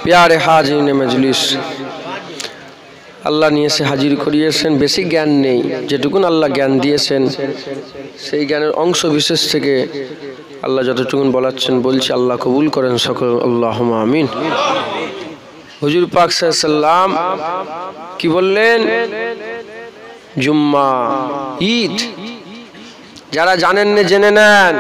प्यारे हाजिर मजलिस আল্লাহ নিয়ে এসে হাজির করিয়েছেন। বেশি জ্ঞান নেই, যেটুকুন আল্লাহ জ্ঞান দিয়েছেন সেই জ্ঞানের অংশ বিশেষ থেকে আল্লাহ যতটুকুন বলাচ্ছেন বলছি, আল্লাহ কবুল করেন সকল, আল্লাহুম্মা আমিন। হুজুর পাক সাল্লাল্লাহু আলাইহি সাল্লাম কি বললেন? জুম্মা ঈদ, যারা জানেন না জেনে নেন।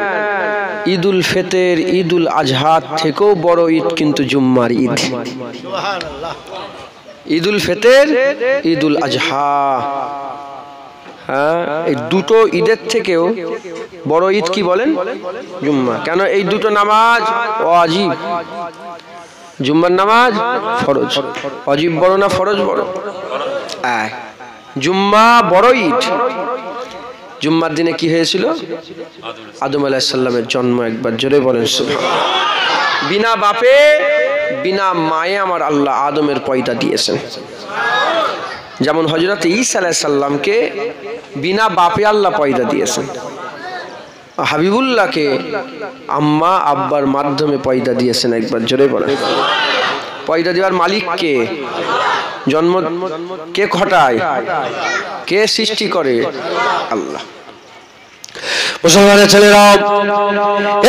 ঈদুল ফিতর, ঈদুল আজহা থেকেও বড় ঈদ কিন্তু জুম্মার ঈদ। সুবহানাল্লাহ। ঈদুল ফিতর, ঈদুল আজহা, হ্যাঁ, এই দুটো ঈদের থেকেও বড় ঈদ কি বলেন? জুম্মা। কেন? এই দুটো নামাজ ওয়াজিব, জুম্মার নামাজ ফরজ। ওয়াজিব বড় না ফরজ বড়? জুম্মা বড় ঈদ। জুম্মার দিনে কি হয়েছিল? আদম আলাইহিস সালামের জন্ম। একবার জোরে বলেন সুবহানাল্লাহ। বিনা বাপে বিনা মায়ে আমার আল্লাহ আদমের পয়দা দিয়েছেন। যেমন হযরত ঈসা আলাইহিস সালামকে বিনা বাপে আল্লাহ পয়দা দিয়েছেন, হাবিবুল্লাহকে আম্মা আব্বার মাধ্যমে পয়দা দিয়েছেন। একবার জোরে বলেন। পয়দা দেওয়ার মালিক কে? জন্ম কে ঘটায়? কে সৃষ্টি করে? আল্লাহ। মুসলমানের ছেলেরা,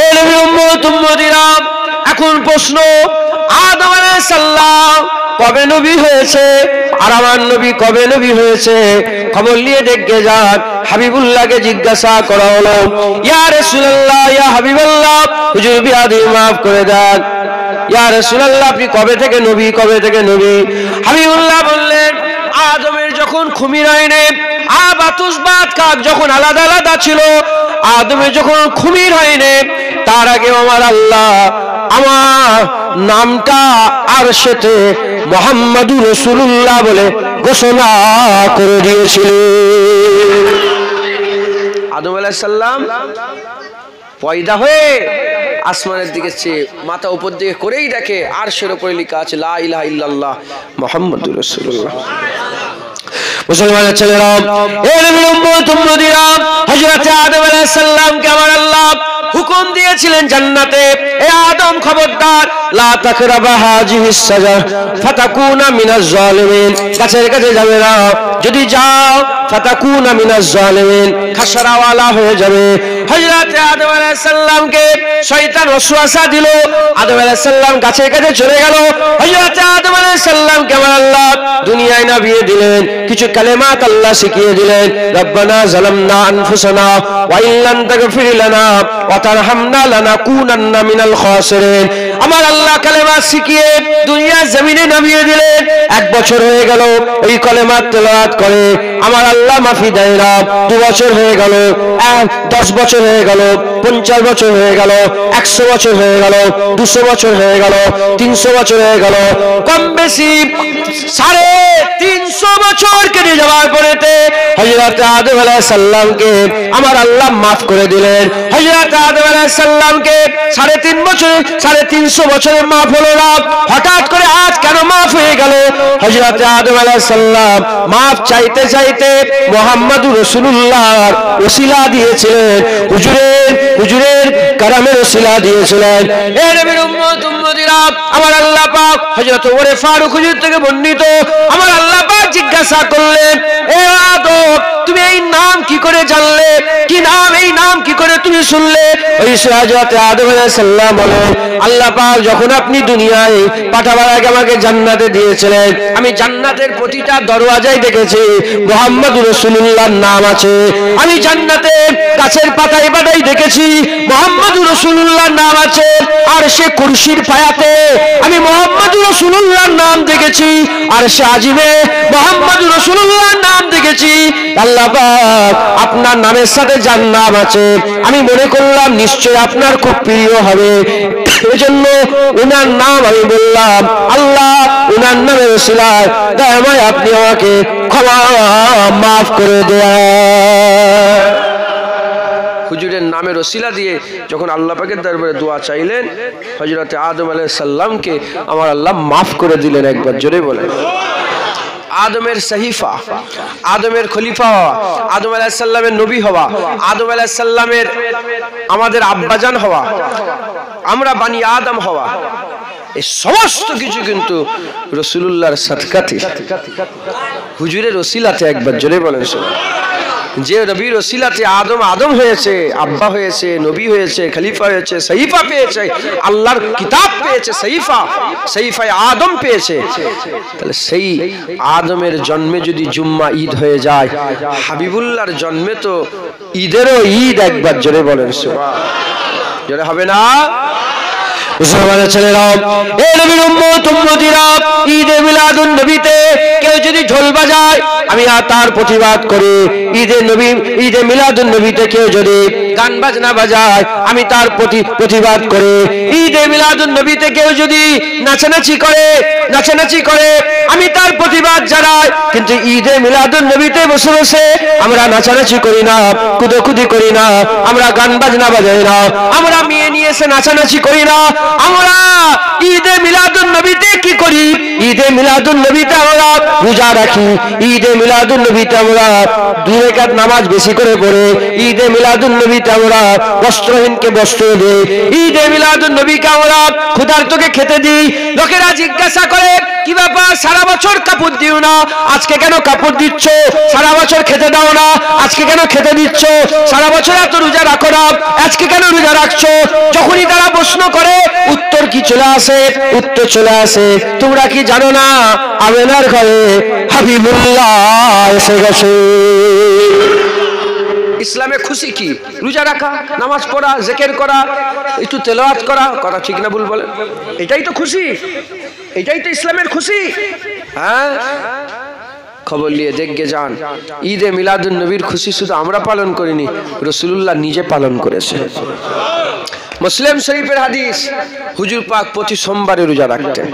এই নবীর উম্মত উম্মতিরা, এখন প্রশ্ন, আদম আলাইহিস সালাম কবে নবী হয়েছে আর আমার নবী কবে নবী হয়েছে? খবর নিয়ে দেখে যান। হাবিবুল্লাহকে জিজ্ঞাসা করা হলো, ইয়া রাসূলুল্লাহ, ইয়া হাবিবাল্লাহ, হুজুর বিয়াদি মাফ করে দেন। ইয়া রাসূলুল্লাহ, আপনি কবে থেকে নবী, কবে থেকে নবী? হাবিবুল্লাহ বললেন, আদমের যখন খুমির হয়নি, আবাতুস বাত কাক যখন আলাদা আলাদা ছিল, আদমের যখন খুমির হয়নি, তার আগে আমার আল্লাহ আমার নামটা আরশেতে মুহাম্মাদুর রাসূলুল্লাহ বলে ঘোষণা করে দিয়েছিল। আদম আলাইহিস সালাম পয়দা হয়ে আসমানের দিকে চেয়ে মাথা উপর দিকে করেই দেখে আরশের উপরে লেখা আছে লা ইলাহা ইল্লাল্লাহ মুহাম্মাদুর রাসূলুল্লাহ। মুসলমানের ছেলেরা, এই নবীর উম্মত উম্মতিরা, হযরত আদম আলাইহিস সালামকে আমার আল্লাহ হুকুম দিয়েছিলেন জান্নাতে, এ আদম খবরদার, লা তাকরাবা হাযিহিস সাজার ফাতাকুনা মিনাজ জালিমিন, গাছের কাছে যাবে না, যদি যাও ফাতাকুনা মিনাজ জালিমিন, খাসরাওয়ালা হয়ে যাবে। হযরত আদম আলাইহিস সালামকে শয়তান ওয়াসওয়াসা দিল, আদম আলাইহিস সালাম গাছের কাছে চলে গেল। হযরত আদম আলাইহিস সালামকে আমার আল্লাহ দুনিয়ায় নামিয়ে দিলেন, কিছু কালেমাত আল্লাহ শিখিয়ে দিলেন। রব্বানা যালামনা আনফুসানা ওয়া ইল্লাম তাগফির লানা ওয়া তারহামনা লানাকুনান্না মিনাল খাসিরিন। আমার আল্লাহ কালেমা শিখিয়ে দুনিয়া জমিনে নামিয়ে দিলেন। 1 বছর হয়ে গেল এই কালেমা তেলাওয়াত করে, আমার আল্লাহ মাফি দেয় না। 2 বছর হয়ে গেল, 10 বছর হয়ে গেল, 50 বছর হয়ে গেল, 100 বছর হয়ে গেল, 200 বছর হয়ে গেল, 300 বছর হয়ে গেল, কম বেশি 350 বছর কেটে যাওয়ার পরেতে হযরত আদম আলাইহিস সালামকে আমার আল্লাহ মাফ করে দিলেন। হযরত আদম আলাইহিস সালামকে 3.5 বছর 350 বছরের মাফ হলো না, হঠাৎ করে আজ কেন মাফ হয়ে গেল? হযরত আদম আলাইহিস সালাম মাফ চাইতে চাইতে মুহাম্মাদুর রাসূলুল্লাহর ওসিলা দিয়েছিলেন, হুজুরের কারামের ওসিলা দিয়েছিলেন। এই নবীর উম্মত উম্মতিরা, আমার আল্লাহ পাক হযরত ওমর ফারুক হুজুর থেকে বর্ণিত, আমার আল্লাহ পাক জিজ্ঞাসা করলেন, এ আদম, তুমি এই নাম কি করে জানলে? কি নাম, এই নাম কি করে তুমি শুনলে? ওই হযরত আদম আলাইহিস সালাম বলেন, আল্লাহ পাক যখন আপনি দুনিয়ায় পাঠাবার আগে আমাকে জান্নাতে দিয়েছিলেন, আমি জান্নাতের প্রতিটা দরওয়াজায় দেখেছি মুহাম্মাদুর রাসূলুল্লাহর নাম আছে। আমি জান্নাতে গাছের পাতায় পাতায় দেখেছি মুহাম্মাদুর রাসূলুল্লাহর নাম আছে। আর সে কুরসির পায়াতে আমি মুহাম্মাদুর রাসূলুল্লাহর নাম দেখেছি। আর সে আজিবে মুহাম্মাদুর রাসূলুল্লাহর নাম দেখেছি। আল্লাহ পাক আপনার নামের সাথে যার নাম আছে, আমি মনে করলাম নিশ্চয় আপনার খুব প্রিয় হবে, এজন্য ওনার নাম আমি বললাম। আল্লাহ ওনার নামের ওসিলায় দয়াময় আপনি আমাকে ক্ষমা মাফ করে দেন। হুজুরের নামের ওসিলা দিয়ে যখন আল্লাহ পাকের দরবারে দোয়া চাইলেন, হযরত আদম আলাইহিস সালামকে আমার আল্লাহ মাফ করে দিলেন। একবার জোরে বলেন। আদমের সহিফা, আদমের খলিফা হওয়া, আদম আলাইহিস সালামের নবী হওয়া, আদম আলাইহিস সালামের আমাদের আব্বাজান হওয়া, আমরা বানি আদম হওয়া, এই সমস্ত কিছু কিন্তু রাসূলুল্লাহর সাদকাতে, হুজুরের ওসিলাতে। একবার জোরে বলেন যে নবীর ওসিলাতে আদম হয়েছে, আব্বা হয়েছে, নবী হয়েছে, খলিফা হয়েছে, সহিফা পেয়েছে, আল্লাহর কিতাব পেয়েছে, সহিফায়ে আদম পেয়েছে। তাহলে সেই আদমের জন্মে যদি জুম্মা ঈদ হয়ে যায়, হাবিবুল্লাহর জন্মে তো ঈদেরও ঈদ। একবার জোরে বলেন সুবহানাল্লাহ। জোরে হবে না? মুসলমানের ছেলেরা, এই নবীর উম্মত উম্মতিরা, ঈদে মিলাদুন নবীতে কেউ যদি ঢোল বাজায় আমি তার প্রতিবাদ করি। ঈদে মিলাদুন নবীতে কেউ যদি গান বাজনা বাজায় আমি তার প্রতিবাদ করি। ঈদে মিলাদুন নবীতে কেউ যদি নাচানাচি করে আমি তার প্রতিবাদ জানাই। কিন্তু ঈদে মিলাদুন নবীতে বসে বসে আমরা নাচানাচি করি না, কুদোকুদি করি না, আমরা গান বাজনা বাজাই না, আমরা মেয়ে নিয়ে এসে নাচানাচি করি না। আমরা ঈদে মিলাদুন নবীতে কি করি? ঈদে মিলাদুন নবীতে আমরা রোজা রাখি। ঈদে মিলাদুন নবীতে আমরা 2 রাকাত নামাজ বেশি করে পড়ে। ঈদে মিলাদুন নবীতে আমরা বস্ত্রহীনকে বস্ত্র দিই। ঈদে মিলাদুন নবীকে আমরা ক্ষুধার্তকে খেতে দিই। লোকেরা জিজ্ঞাসা করে কি ব্যাপার, সারা বছর কাপড় দিও না, আজকে কেন কাপড় দিচ্ছ? সারা বছর খেতে দাও না, আজকে কেন খেতে দিচ্ছ? সারা বছর এত রোজা রাখো না, আজকে কেন রোজা রাখছো? যখনই তারা প্রশ্ন করে উত্তর কি চলে আসে? উত্তর চলে আসে, তোমরা কি জানো না আমেনার ঘরে হাবিবুল্লাহ এসে গেছে। ইসলামে খুশি কি? রোজা রাখা, নামাজ পড়া, জিকির করা, একটু তেলাওয়াত করা। কথা ঠিক না ভুল বলেন? এটাই তো খুশি, এটাই তো ইসলামের খুশি। হ্যাঁ, খবর নিয়ে দেখে যান, ঈদে মিলাদুন নবীর খুশি শুধু আমরা পালন করিনি, রাসূলুল্লাহ নিজে পালন করেছে। মুসলিম শরীফের হাদিস, হুজুর পাক প্রতি সোমবারে রোজা রাখতেন।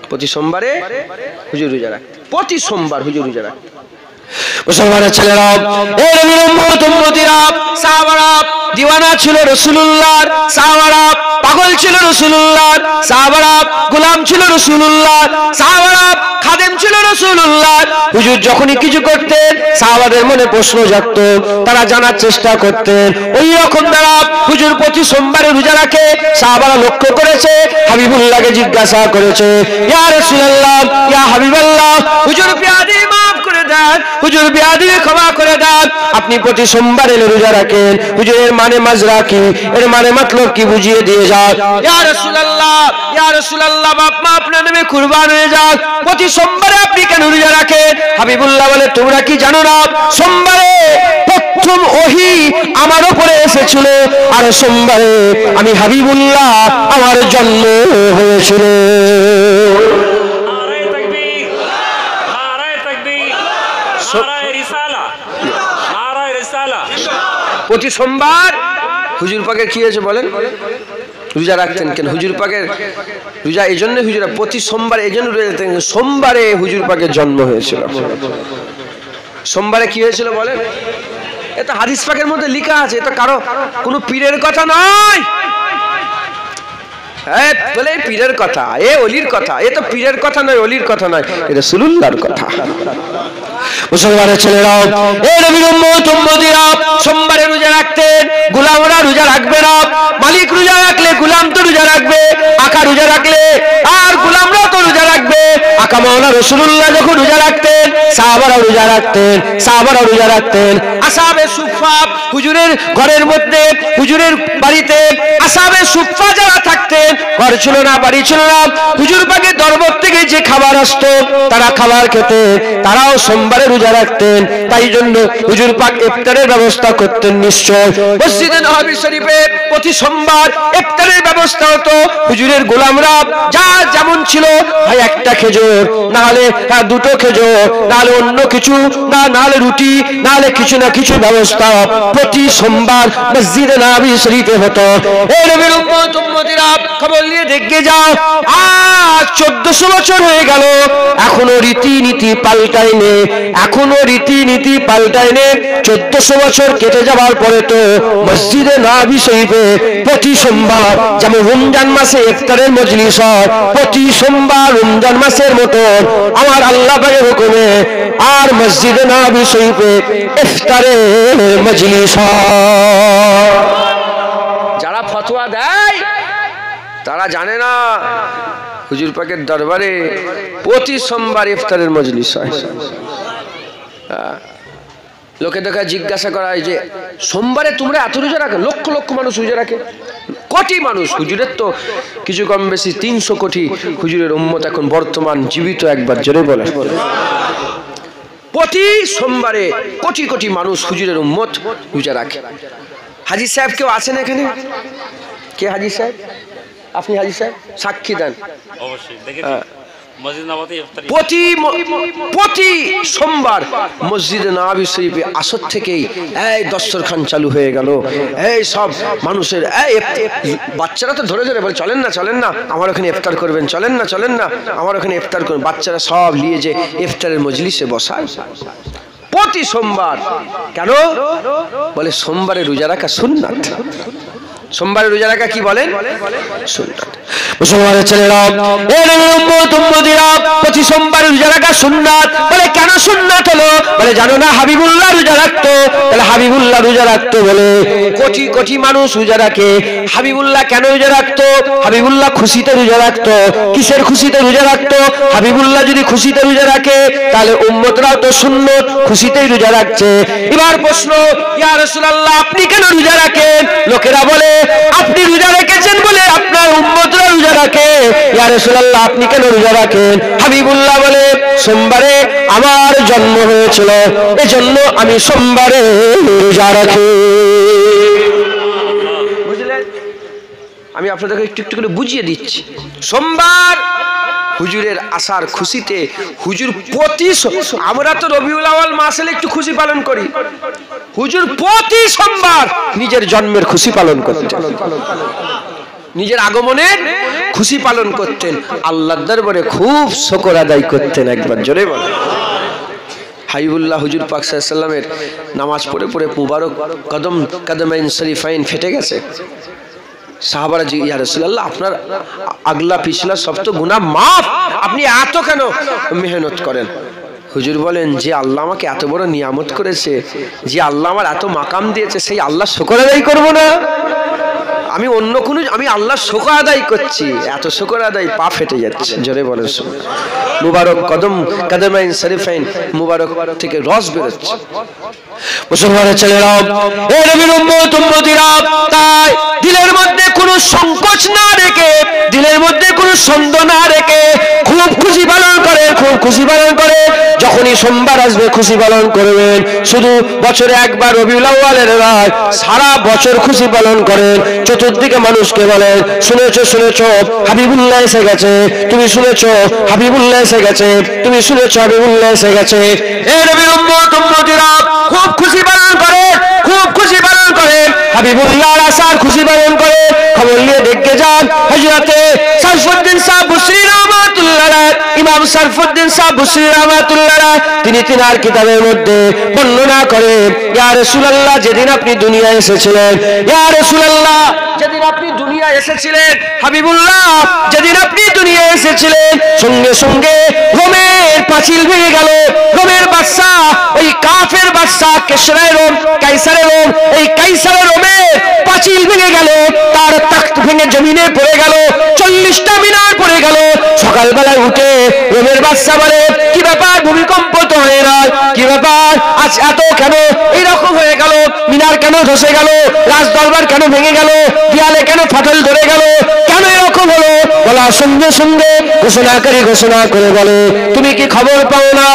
প্রতি সোমবারে হুজুর রোজা রাখতেন, প্রতি সোমবার হুজুর রোজা রাখতেন। মুসলমানের ছেলেরা, এই নবীর উম্মত উম্মতিরা, সাহাবারা দিওয়ানা ছিল রাসূলুল্লাহর, সাহাবারা পাগল ছিল রাসূলুল্লাহর, সাহাবারা গোলাম ছিল রাসূলুল্লাহর, সাহাবারা খাদেম ছিল রাসূলুল্লাহর। হুজুর যখনই কিছু করতেন সাহাবাদের মনে প্রশ্ন জাগতো, তারা জানার চেষ্টা করতেন। ওই রকম তারা হুজুর প্রতি সোমবারে রোজা রাখে। সাহাবারা লক্ষ্য করেছে, হাবিবুল্লাহকে জিজ্ঞাসা করেছে, ইয়া রাসূলুল্লাহ, ইয়া হাবিবাল্লাহ, হুজুর বিয়াদি মাফ করে দেন, হুজুর বিয়াদি ক্ষমা করে দেন, আপনি প্রতি সোমবারে রোজা রাখেন, হুজুরের মানে মাজরা কি, এর মানে মতলব কি বুঝিয়ে দিয়ে যান। ইয়া রাসূলুল্লাহ, ইয়া রাসূলুল্লাহ, বাপ মা আপনার নামে কুরবান হয়ে যাক, প্রতি সোমবারে আপনি কেন রোজা রাখেন? হাবিবুল্লাহ বলে, তোমরা কি জানো না সোমবারে প্রথম ওহী আমার উপরে এসেছিল, আর সোমবারে আমি হাবিবুল্লাহ আমার জন্ম হয়েছিল। প্রতি সোমবার হুজুর পাকের কি হয়েছে বলেন? রোজা রাখতেন কেন? হুজুর পাকের রোজা এই জন্য, হুজুরা প্রতি সোমবার এই জন্য রোজা রাখতেন, সোমবারে হুজুর পাকের জন্ম হয়েছিল। সোমবারে কি হয়েছিল বলেন? এটা হাদিস পাকের মধ্যে লেখা আছে, এটা কারো কোনো পীরের কথা নয়। বলে পীরের কথা, এ ওলির কথা, এ তো পীরের কথা নয়, ওলির কথা নয়, এটা রাসূলুল্লাহর কথা। মুসলমানের ছেলেরাও, এই নবীর উম্মত উম্মতিরা সোমবারে রোজা রাখতেন। গোলামরা রোজা রাখবে না, মালিক রোজা রাখলে গোলাম তো রোজা রাখবে, আকা রোজা রাখলে আর গোলামরা তো রোজা রাখবে। আকা মাওলানা রাসূলুল্লাহ যখন রোজা রাখতেন, সাহাবারা রোজা রাখতেন, সাহাবারা রোজা রাখতেন। আসহাবে সুফফা, হুজুরের ঘরের মধ্যে, হুজুরের বাড়িতে আসহাবে সুফফা যারা থাকতেন, ঘর ছিল না, বাড়ি ছিল না, হুজুর পাকের দরবার থেকে যে খাবার আসতো তারা খাবার খেতে, তারাও সোমবারে রোজা রাখতেন। তাই জন্য হুজুর পাক ইফতারের ব্যবস্থা করতেন নিশ্চয়। মসজিদে নববী শরীফে প্রতি সোমবার ইফতারের ব্যবস্থা হতো। হুজুরের গোলামরা যা যেমন ছিল, হয় একটা খেজুর, না হলে দুটো খেজুর, না হলে অন্য কিছু, না হলে রুটি, না হলে কিছু না কিছু ব্যবস্থা প্রতি সোমবার মসজিদে নববী শরীফে হতো। এই নবীর উম্মত উম্মতিরা খবর নিয়ে দেখে যাও, আজ 1400 বছর হয়ে গেল, এখনো রীতিনীতি পাল্টায়নি, এখনো রীতিনীতি পাল্টায়নি। 1400 বছর কেটে যাওয়ার পরে তো মসজিদে নববী শরীফে প্রতি সোমবার, যেমন রমজান মাসে ইফতারের মজলিস হয়, প্রতি সোমবার রমজান মাসের মতো আমার আল্লাহ পাকের হুকুমে আর মসজিদে নববী শরীফে ইফতারের মজলিস হয়। যারা ফতোয়া দেয় তারা তারা জানে না হুজুর পাকের দরবারে প্রতি সোমবার ইফতারের মজলিস হয়। লোকে দেখা জিজ্ঞাসা করা হয় যে সোমবারে তোমরা এত রোজা রাখো? লক্ষ লক্ষ মানুষ রোজা রাখে, কোটি মানুষ। হুজুরের তো কিছু কম বেশি 300 কোটি হুজুরের উম্মত এখন বর্তমান জীবিত। একবার জোরে বলে, প্রতি সোমবারে কোটি কোটি মানুষ হুজুরের উম্মত রোজা রাখে। হাজী সাহেব কেউ আছেন এখানে? কে হাজী সাহেব? আপনি হাজী সাহেব সাক্ষী দেন। প্রতি সোমবার মসজিদে নববী শরীফে আসর থেকেই এই দস্তরখান চালু হয়ে গেল। এই সব মানুষের বাচ্চারা তো ধরে ধরে বলে চলেন না চলেন না আমার ওখানে ইফতার করবেন, চলেন না চলেন না আমার ওখানে ইফতার করবেন। বাচ্চারা সব নিয়ে যে ইফতারের মজলিসে বসায় প্রতি সোমবার। কেন? বলে সোমবারে রোজা রাখা সুন্নাত। সোমবারে রোজা রাখা কি বলেন? সুন্নাত। মুসলমানের ছেলেরা, এ নবীর উম্মত উম্মতিরা, প্রতি সোমবারে রোজা রাখা সুন্নাত। বলে কেন সুন্নাত হলো? বলে জানো না হাবিবুল্লাহ রোজা রাখতো? তাহলে হাবিবুল্লাহ রোজা রাখতো বলে কোটি কোটি মানুষ রোজা রাখে। হাবিবুল্লাহ কেন রোজা রাখতো? হাবিবুল্লাহ খুশিতে রোজা রাখতো। কিসের খুশিতে রোজা রাখতো? হাবিবুল্লাহ যদি খুশিতে রোজা রাখে তাহলে উম্মতরাও তো সুন্নত খুশিতেই রোজা রাখছে। এবার প্রশ্ন, ইয়া রাসূলুল্লাহ আপনি কেন রোজা রাখেন? লোকেরা বলে আপনি রোজা রেখেছেন বলে আপনার উম্মতরা রোজা রাখে। ইয়া রাসূলুল্লাহ আপনি কেন রোজা রাখেন? হাবিবুল্লাহ বলে সোমবারে আমার জন্ম হয়েছিল, এজন্য আমি সোমবারে রোজা রাখি। বুঝলেন? আমি আপনাদেরকে একটু একটু করে বুঝিয়ে দিচ্ছি। সোমবার হুজুরের আসার খুশিতে হুজুর প্রতি, আমরা তো রবিউল আউয়াল মাস এলে একটু খুশি পালন করি, হুজুর প্রতি সোমবার নিজের জন্মের খুশি পালন করতেন, নিজের আগমনের খুশি পালন করতেন, আল্লাহর দরবারে খুব শুকর আদায় করতেন। একবার জোরে বলেন। হাবিবুল্লাহ হুজুর পাক সাল্লাল্লাহু আলাইহি ওয়াসাল্লামের নামাজ পড়ে পড়ে মুবারক কদমাইন শরীফাইন ফেটে গেছে। সাহাবারা জি ইয়া রাসূলুল্লাহ আপনার আগলা পিছলা সব তো গুনাহ মাফ, আপনি এত কেন মেহনত করেন? হুজুর বলেন যে আল্লাহ আমাকে এত বড় নিয়ামত করেছে, যে আল্লাহ আমার এত মাকাম দিয়েছে, সেই আল্লাহ শুকর আদায় করব না? আমি অন্য কোনো, আমি আল্লাহর শুকর আদায় করছি, এত শুকর আদায় পা ফেটে যাচ্ছে। জোরে বলেন মুবারক কদমাইন শরীফাইন মুবারক থেকে রস বেরোচ্ছে। মুসলমানের ছেলেরা, এ নবীর উম্মত উম্মতিরা, তাই দিলের মধ্যে কোনো সংকোচ না রেখে, দিলের মধ্যে কোনো সন্দেহ না রেখে খুব খুশি পালন করে, খুব খুশি পালন করে। যখনই সোমবার আসবে খুশি পালন করবেন। শুধু বছরে একবার রবিউল আউয়ালের রাত, সারা বছর খুশি পালন করেন। চতুর্দিকে মানুষকে বলেন শুনেছো শুনেছো হাবিবুল্লাহ এসে গেছে, তুমি শুনেছো হাবিবুল্লাহ এসে গেছে, তুমি শুনেছো হাবিবুল্লাহ এসে গেছে। এই নবীর উম্মত উম্মতিরা খুব খুশি পালন করে, খুব খুশি পালন করে, হাবিবুল্লাহর আসার খুশি পালন করে। খবর নিয়ে দেখতে যান হযরতে সাইফুদ্দিন সাহেব বুসরি রাহমাতুল্লাহ আলাইহি, ইমাম সাইফুদ্দিন সাহেব বুসরি রাহমাতুল্লাহ আলাইহি, তিনি তিনার কিতাবের মধ্যে বর্ণনা করেন, ইয়া রাসূলুল্লাহ যেদিন আপনি দুনিয়ায় এসেছিলেন, ইয়া রাসূলুল্লাহ যেদিন আপনি দুনিয়ায় এসেছিলেন, হাবিবুল্লাহ যেদিন আপনি দুনিয়ায় এসেছিলেন, সঙ্গে সঙ্গে রোমের পাঁচিল ভেঙে গেল। রোমের বাদশা, ওই কাফের বাদশা কিসরার রোম, কাইসারের রোম, এই কাইসারের রোমের পাঁচিল ভেঙে গেল, তার তাখ্ত ভেঙে জমিনে পড়ে গেল, 40টা মিনার পড়ে গেল। সকালবেলায় উঠে রোমের বাদশা বলে কি ব্যাপার, ভূমিকম্প তো হয় না, কি ব্যাপার আজ এত কেন এইরকম হয়ে গেল, মিনার কেন ধসে গেল, রাজ দরবার কেন ভেঙে গেল, দেয়ালে কেন ফাটল ধরে গেল, কেন এরকম হলো? বলার সঙ্গে সঙ্গে ঘোষণাকারী ঘোষণা করে বলে তুমি কি খবর পাও না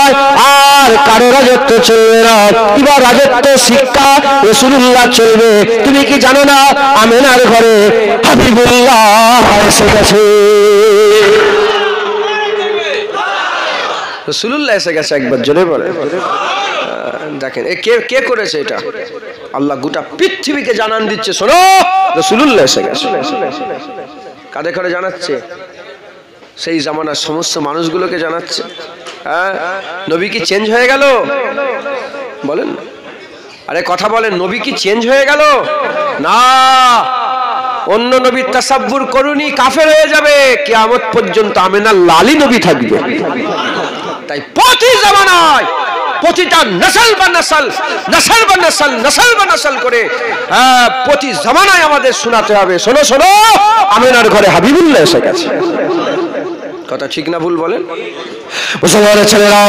আর কারো রাজত্ব চলবে না, এবার রাজত্ব শিক্ষা রাসূলুল্লাহ চলবে। তুমি কি জানো না আমিনার ঘরে হাবিবুল্লাহ এসে গেছে, রাসূলুল্লাহ এসে গেছে। একবার জোরে বলে দেখেন এ কে কে করেছে এটা? আল্লাহ গোটা পৃথিবীকে জানান দিচ্ছে শোনো রাসূলুল্লাহ এসে গেছে। কাদের করে জানাচ্ছে? সেই জামানার সমস্ত মানুষগুলোকে জানাচ্ছে। হ্যাঁ, নবী কি চেঞ্জ হয়ে গেল? বলেন, আরে কথা বলেন, নবী কি চেঞ্জ হয়ে গেল? না, অন্য নবীর তাসাব্বুর করুনি, কাফের হয়ে যাবে। কিয়ামত পর্যন্ত আমিনার লালি নবী থাকবে। তাই প্রতি জামানায় প্রতিটা নসল বা নসল, নসল বা নসল, নসল বা নসল করে প্রতি জামানায় আমাদের শোনাতে হবে, শোনো শোনো আমিনার ঘরে হাবিবুল্লাহ এসে গেছে। কথা ঠিক না ভুল বলেন? মুসলমানের ছেলেরা,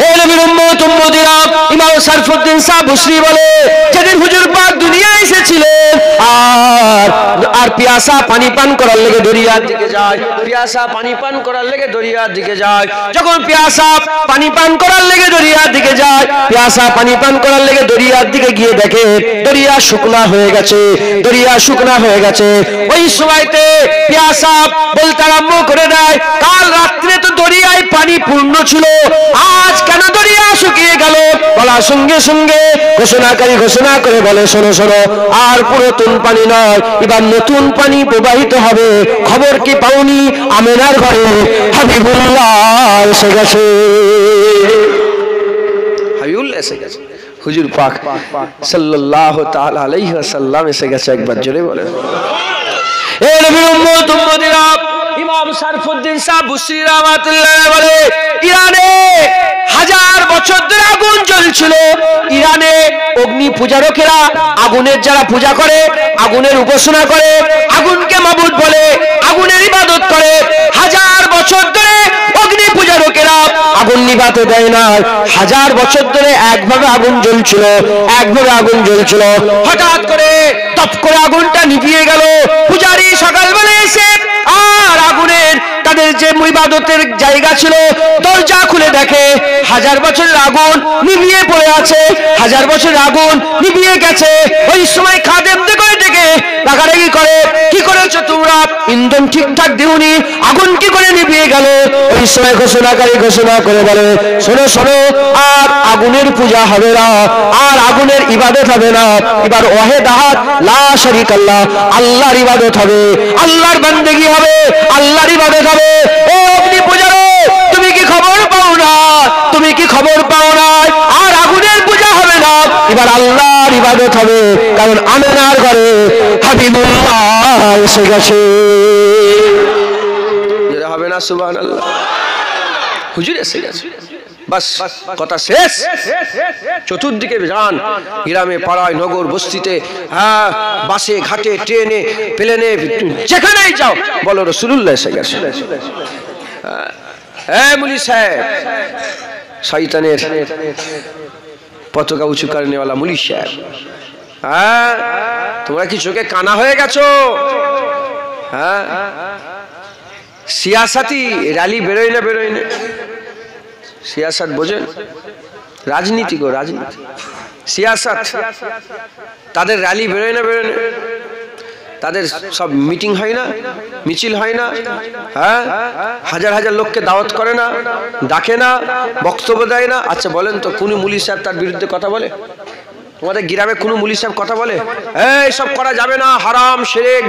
এই নবীর উম্মত উম্মতিরা, ইমাম শরফুদ্দীন সাহেব বুসরি বলে যেদিন হুজুর পাক দুনিয়ায় এসেছিলেন আর পিয়াসা পানি পান করার লেগে দরিয়ার দিকে যায়, পিয়াসা পানি পান করার লেগে দরিয়ার দিকে যায়। যখন পিয়াসা পানি পান করার লেগে দরিয়ার দিকে যায়, পিয়াসা পানি পান করার লেগে দরিয়ার দিকে গিয়ে দেখে দরিয়া শুকনা হয়ে গেছে, দরিয়া শুকনা হয়ে গেছে। ওই সময়তে পিয়াসা বলতে আরম্ভ করে দেয়, কাল রাত্রে তো দরিয়ায় পানি পূর্ণ ছিল, আজ কেন দরিয়া শুকিয়ে গেল? বলার সঙ্গে সঙ্গে ঘোষণাকারী ঘোষণা করে বলে, শোনো শোনো, আর পুরাতন পানি নয়, এবার নতুন পানি প্রবাহিত হবে। খবর কি পাওনি? আমিনার ঘরে হাবিবুল্লাহ এসে গেছে, হাবিবুল্লাহ এসে গেছে, হুজুর পাক সাল্লাল্লাহু তাআলা আলাইহি ওয়াসাল্লাম এসে গেছে। একবার জোরে বলেন। এই নবীর উম্মত উম্মতিরা, ইমাম শরফুদ্দীন সাহেব বুসরি রাহমাতুল্লাহ বলে ইরানে 1000 বছর ধরে আগুন জ্বলছিল। ইরানে অগ্নি পূজারকেরা আগুনের যারা পূজা করে, আগুনের উপাসনা করে, আগুনকে মাবুদ বলে, আগুনের ইবাদত করে, 1000 বছর ধরে অগ্নি পূজারকেরা আগুন নিভাতে দেয় না। 1000 বছর ধরে একভাবে আগুন জ্বলছিল, একভাবে আগুন জ্বলছিল। হঠাৎ করে তপ করে আগুনটা নিভিয়ে গেল। পূজারী সকালবেলা এসে আর আগুনের তাদের যে ইবাদতের জায়গা ছিল দরজা খুলে দেখে 1000 বছরের আগুন নিভিয়ে পড়ে আছে, 1000 বছরের আগুন নিভিয়ে গেছে। ওই সময় খাদেমদের করে ডেকে রাগারাগি করে, কি করেছো তোমরা? ইন্ধন ঠিকঠাক দিওনি, আগুন কি করে নিভিয়ে গেল? ওই সময় ঘোষণাকারী ঘোষণা করে বলে, শোনো শোনো, আর আগুনের পূজা হবে না, আর আগুনের ইবাদত হবে না, এবার ওয়াহিদ আহাদ লা শারীক আল্লাহ, আল্লাহর ইবাদত হবে, আল্লাহর বান্দেগি হবে, আল্লাহর ইবাদত হবে। ও অগ্নি পূজারো, তুমি কি খবর পাও না? তুমি কি খবর পাও না? আর আগুনের পূজা হবে না, এবার আল্লাহর ইবাদত হবে, কারণ আমিনার ঘরে হাবিবুল্লাহ এসে গেছে। যেটা হবে না সুবহানাল্লাহ, হুজুর এসে গেছে, বাস কথা শেষ। চতুর্দিকে যান, গ্রামে পাড়ায় নগর বস্তিতে, হ্যাঁ বাসে ঘাটে ট্রেনে প্লেনে যেখানেই যাও বলো রাসূলুল্লাহ এসে গেছে। মুলি সাহেব, শয়তানের পতাকা উঁচু করে নেওয়ালা মুলি সাহেব, হ্যাঁ তোমরা কি চোখে কানা হয়ে গেছো? হ্যাঁ সিয়াসাতি র্যালি বেরোয় না, বেরোয় না, সিয়াসত বোঝেন? রাজনীতি গো, রাজনীতি, সিয়াসত। তাদের র্যালি বেরোয় না, বেরোয় না, তাদের সব মিটিং হয় না, মিছিল হয় না, হ্যাঁ 1000 1000 লোককে দাওয়াত করে না, ডাকে না, বক্তব্য দেয় না। আচ্ছা বলেন তো, কোন মুলি সাহেব তার বিরুদ্ধে কথা বলে? তোমাদের গ্রামে কোন মুলি সাহেব কথা বলে এই সব করা যাবে না, হারাম, শিরক?